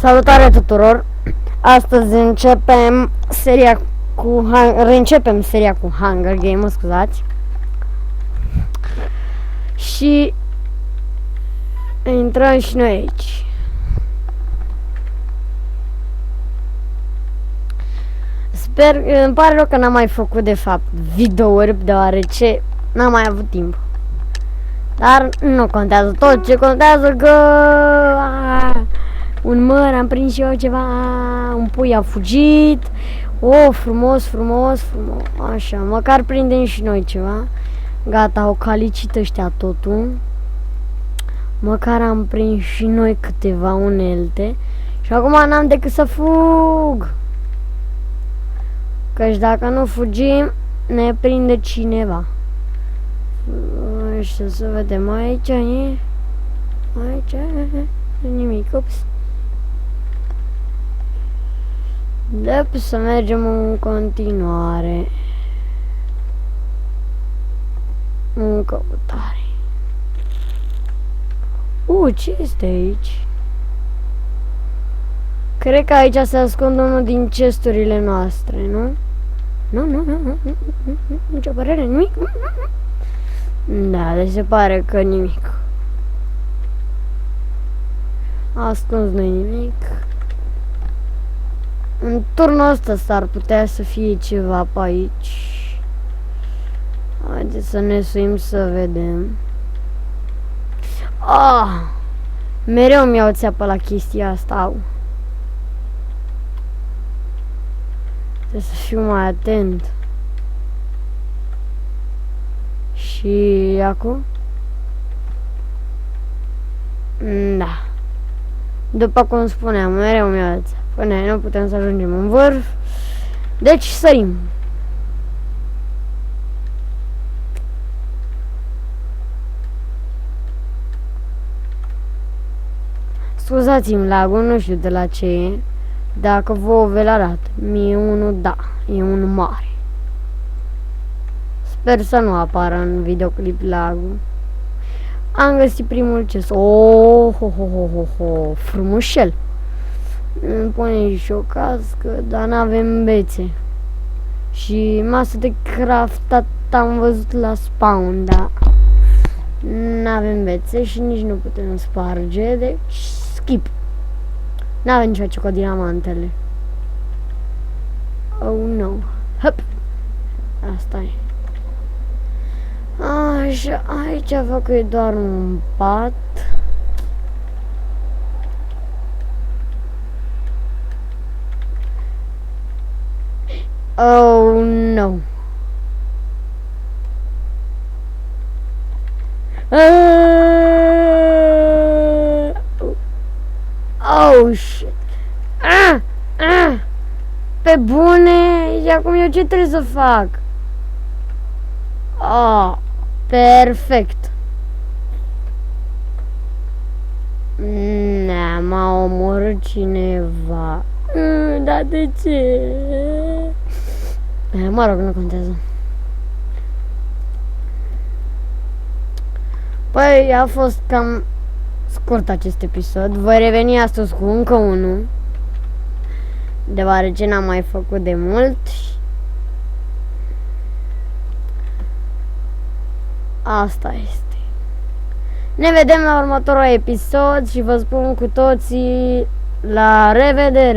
Salutare tuturor! Astăzi reîncepem seria cu Hunger Games, scuzați. Și intrăm și noi aici. Îmi pare rău că n-am mai făcut de fapt videouri, deoarece n-am mai avut timp. Dar nu contează, tot ce contează că un măr am prins și eu ceva, un pui a fugit. Frumos. Așa, măcar prindem și noi ceva. Gata, au calicit ăștia totul. Măcar am prins și noi câteva unelte. Și acum n-am decât să fug. Căci dacă nu fugim, ne prinde cineva. Așa, să vedem, aici e nimic, ups. Să mergem în continuare. În căutare. Ce este aici? Cred că aici se ascunde unul din chesturile noastre, nu? Nu, nicio părere, nimic. Da, deci se pare că nimic. Ascuns nu-i nimic. În turnul ăsta s-ar putea să fie ceva pe aici. Haideți să ne suim să vedem. Mereu mi-au țeapă la chestia asta. Trebuie să fiu mai atent. Și acum? Da. După cum spuneam, mereu mi-au țeapă. Până nu putem să ajungem în vârf. Deci sărim. Scuzați-mi lagul, nu știu de la ce e. Dacă vouă vi-l arată. Mie unul, da, e unul mare. Sper să nu apară în videoclip lagul. Am găsit primul chest. Frumușel. Îmi pune și o cască, dar n-avem bețe. Și masă de craftat am văzut la spawn, dar n-avem bețe și nici nu putem sparge, deci skip. N-avem ce face cu diamantele. Oh no. Hop. Asta e. Așa, aici văd că e doar un pat. Oh no. Oh shit. Pe bune, și acum eu ce trebuie să fac? Perfect. M-a omorât cineva. Dar de ce? Mă rog, nu contează. Păi, a fost cam scurt acest episod. Voi reveni astăzi cu încă unul, deoarece n-am mai făcut de mult. Asta este. Ne vedem la următorul episod și vă spun cu toții la revedere!